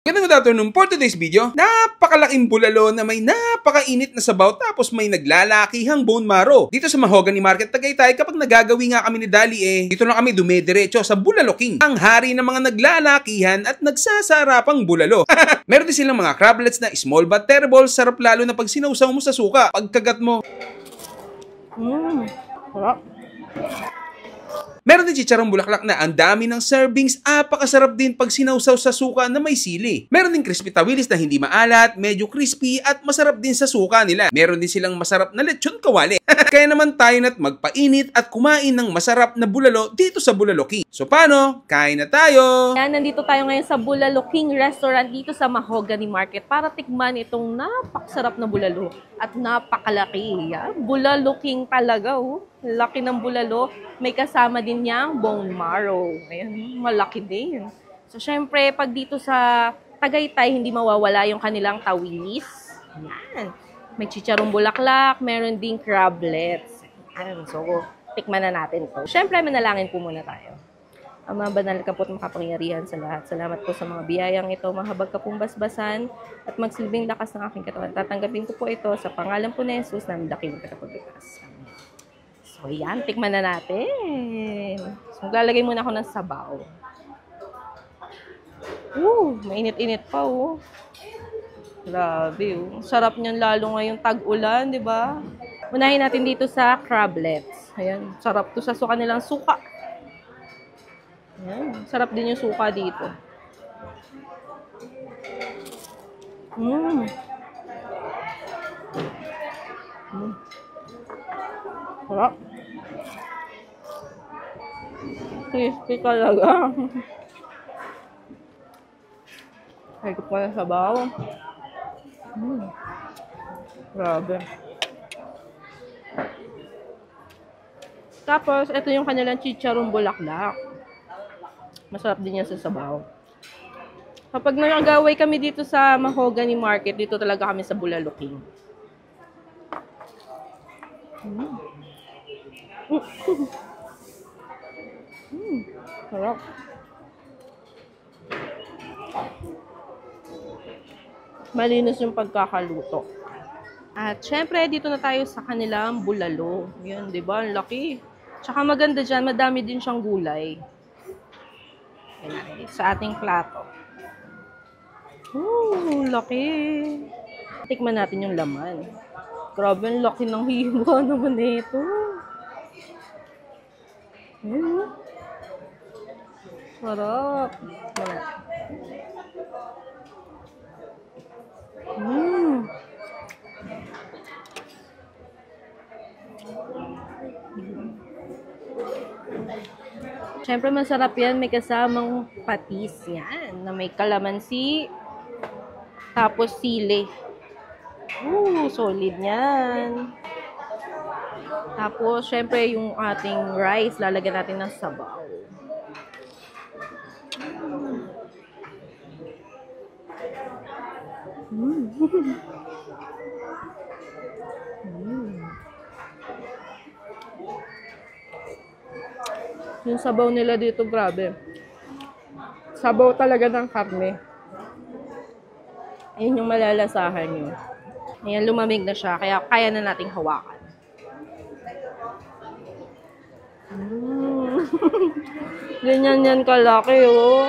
Magandang afternoon for today's video. Napakalaking bulalo na may napakainit na sabaw tapos may naglalakihang bone marrow. Dito sa Mahogany Market Tagaytay, kapag nagagawi nga kami ni Dali dito lang kami dumediretso sa Bulalo King, ang hari ng mga naglalakihan at nagsasarapang bulalo. Meron din silang mga crablets na small but terrible, sarap lalo na pag sinausaw mo sa suka. Pagkagat mo. Sarap. Meron din chicharong bulaklak na ang dami ng servings, apakasarap din pag sinausaw sa suka na may sili. Meron din crispy tawilis na hindi maalat, medyo crispy at masarap din sa suka nila. Meron din silang masarap na lechon kawali. Kaya naman tayo na't magpainit at kumain ng masarap na bulalo dito sa Bulalo King. So paano? Kain na tayo! Yan, nandito tayo ngayon sa Bulalo King Restaurant dito sa Mahogany Market para tikman itong napakasarap na bulalo at napakalaki. Yan, Bulalo King talaga, oh. Laki ng bulalo. May kasama din niyang bone marrow. Ayan, malaki din. So, syempre, pag dito sa Tagaytay, hindi mawawala yung kanilang tawilis. Ayan. May chicharong bulaklak, meron ding crablets. Ayan, so, tikman na natin ito. Syempre, manalangin po muna tayo. Ama, banal ka po at makapangyarihan sa lahat. Salamat po sa mga biyayang ito. Mahabag ka pong basbasan at magsilbing lakas ng aking katawan. Tatanggapin ko po ito sa pangalan po ni Jesus na dakilang tagapagligtas. So, yan. Tikman na natin. So, maglalagay muna ako ng sabaw. Mainit-init pa, oh. Grabe, oh. Sarap niyan lalo ngayong tag-ulan, di ba? Unahin natin dito sa crablets. Ayan. Sarap to sa kanilang suka. Ayan. Sarap din yung suka dito. Sarap. Crispy talaga. Higit pa na sabaw. Grabe. Tapos, ito yung kanilang chicharong bulaklak. Masarap din yan sa sabaw. Kapag nagagaway kami dito sa Mahogany Market, dito talaga kami sa Bulalo King. Sarap. Malinis yung pagkakaluto. At syempre, dito na tayo sa kanilang bulalo. Yan, di ba? Ang laki. Tsaka maganda dyan, madami din siyang gulay. Yan, sa ating plato. Laki. Tikman natin yung laman. Grabe, ang laki ng hiwa naman ito. Sarap. Siyempre masarap yan. May kasamang patis yan. Na may kalamansi. Tapos sili. Solid yan. Tapos, syempre, yung ating rice, lalagyan natin ng sabaw. Yung sabaw nila dito, grabe. Sabaw talaga ng karne. Ayun yung malalasahan nyo. Ayan, lumamig na siya, kaya kaya na nating hawakan. Ganyan yan kalaki, oh.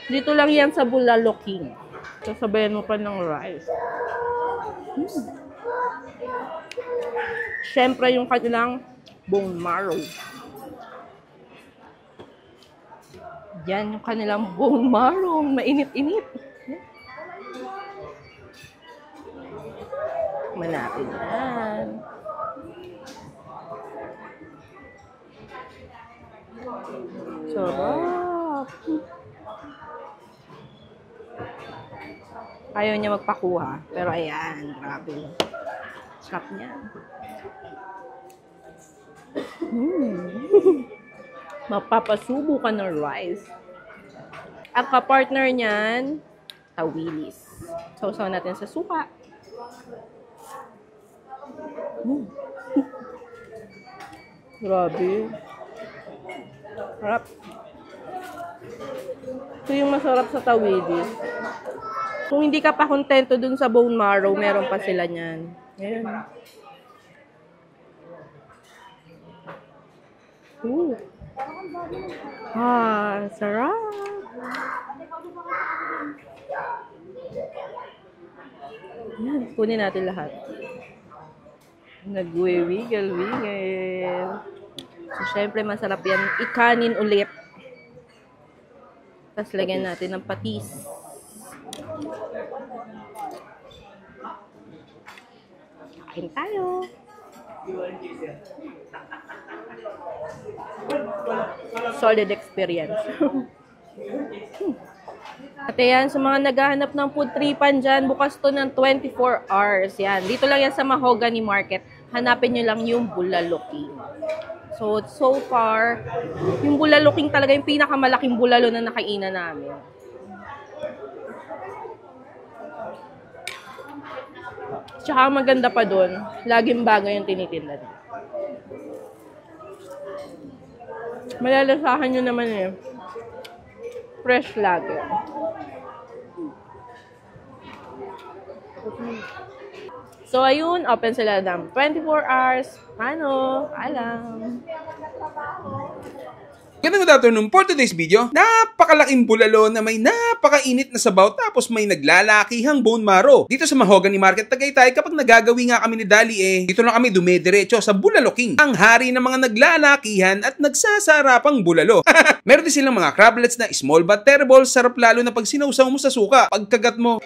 Dito lang yan sa Bulalo King. Sasabayan mo pa ng rice. Siyempre, yung kanilang bone marrow. Yan yung kanilang bone marrow. Mainit-init. Manapin yan. Sarap. Ayaw niya magpakuha. Pero ayan, grabe. Sarap niya. Mapapasubo ka ng rice. At kapartner niyan, tawilis. Sausaw natin sa suka. Grabe. Harap. Ito yung masarap sa tawilis. Kung hindi ka pa kontento dun sa bone marrow, meron pa sila niyan. Ayan. Ooh. Sarap. Yan, kunin natin lahat. Nagwiwiggle-wiggle. So, syempre, masarap yan. Ikanin ulit. Tapos, lagyan natin ng patis. Kain tayo. Solid experience. At yan, sa mga naghahanap ng food tripan dyan, bukas to ng 24 hours. Yan. Dito lang yan sa Mahogany Market. Hanapin nyo lang yung Bulaloking. So far, yung Bulaloking talaga yung pinakamalaking bulalo na nakainan namin. Tsaka maganda pa doon, laging bagay yung tinitinda dito. Malalasahan nyo naman eh. Fresh lagi. So, ayun, open sila ng 24 hours. Alam. Good afternoon for today's video. Napakalaking bulalo na may napakainit na sabaw tapos may naglalakihang bone marrow. Dito sa Mahogany Market Tagaytay, kapag nagagawi nga kami ni Dali dito lang kami dumediretso sa Bulaloking, ang hari ng mga naglalakihan at nagsasarapang bulalo. Meron din silang mga crablets na small but terrible, sarap lalo na pag sinausaw mo sa suka, pagkagat mo.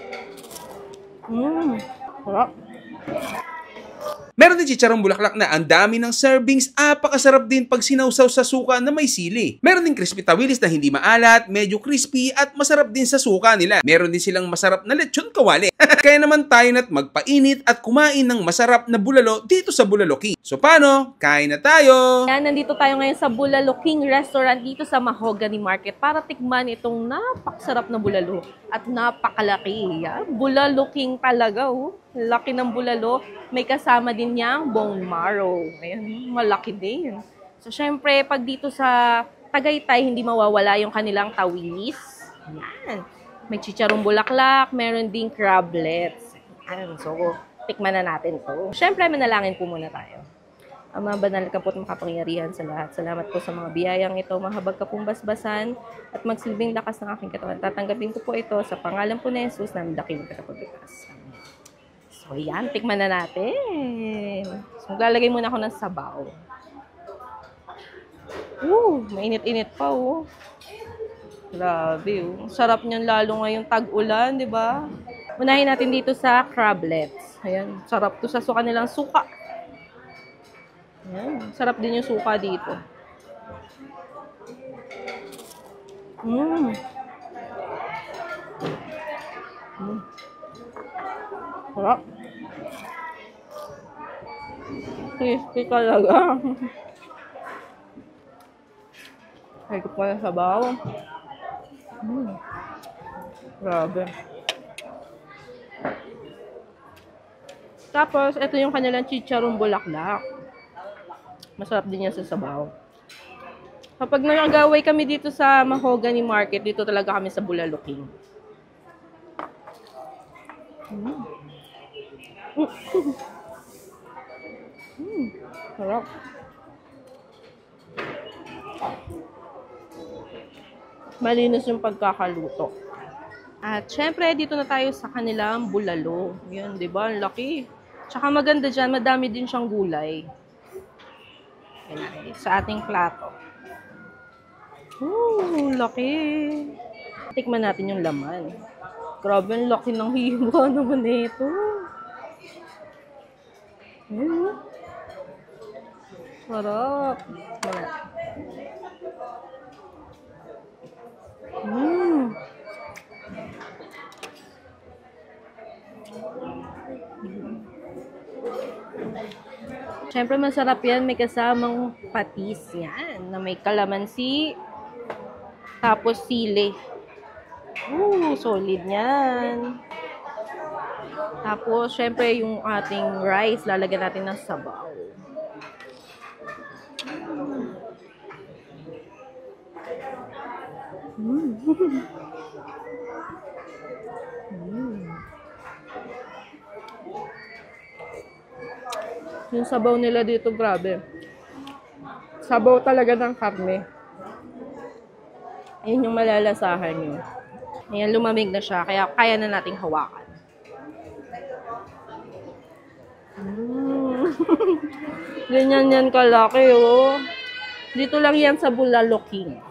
Sarap. Meron din chicharong bulaklak na ang dami ng servings, apakasarap din pag sinausaw sa suka na may sili. Meron din crispy tawilis na hindi maalat, medyo crispy at masarap din sa suka nila. Meron din silang masarap na lechon kawali. Kaya naman tayo na't magpainit at kumain ng masarap na bulalo dito sa Bulaloking. So paano? Kain na tayo! Yan, nandito tayo ngayon sa Bulaloking Restaurant dito sa Mahogany Market para tikman itong napakasarap na bulalo at napakalaki. Yan, Bulaloking talaga oh. Laki ng bulalo. May kasama din niyang bone marrow. Ayan, malaki din. So, syempre, pag dito sa Tagaytay, hindi mawawala yung kanilang tawilis. Ayan. May chicharong bulaklak, meron ding crablets. Ayan. So, tikman na natin to. Syempre, manalangin po muna tayo. Ama, banal ka po at makapangyarihan sa lahat. Salamat po sa mga biyayang ito. Mahabag ka pong basbasan at magsilbing lakas ng aking katawan. Tatanggapin ko po ito sa pangalan po ni Jesus na dakilang katapagbigas. So, yan. Tikman na natin. So, maglalagay muna ako ng sabaw. Mainit-init pa, oh. Grabe, oh. Sarap niyan lalo ngayong tag-ulan, di ba? Unahin natin dito sa crablets. Ayan. Sarap to sa kanilang suka. Ayan. Sarap din yung suka dito. Sarap. Crispy talaga. Higop ko na sabaw. Grabe. Tapos, ito yung kanilang chicharong bulaklak. Masarap din yan sa sabaw. Kapag nagagaway kami dito sa Mahogany Market, dito talaga kami sa Bulaloking. Sarap. Malinis yung pagkakaluto. At syempre, dito na tayo sa kanilang bulalo. Yan, di ba? Ang laki. Tsaka maganda dyan, madami din siyang gulay. Yan, sa ating plato. Laki. Tikman natin yung laman. Grabe, ang laki ng hiwa naman ito. Sarap. Siyempre masarap yan, may kasamang patis yan, na may kalamansi, tapos sili. Solid yan. Tapos, syempre yung ating rice, lalagyan natin ng sabaw. Yung sabaw nila dito, grabe. Sabaw talaga ng karne. Ayun yung malalasahan nyo. Ayan, lumamig na siya, kaya kaya na nating hawakan. Ganyan yan kalaki, oh. Dito lang yan sa Bulalo King.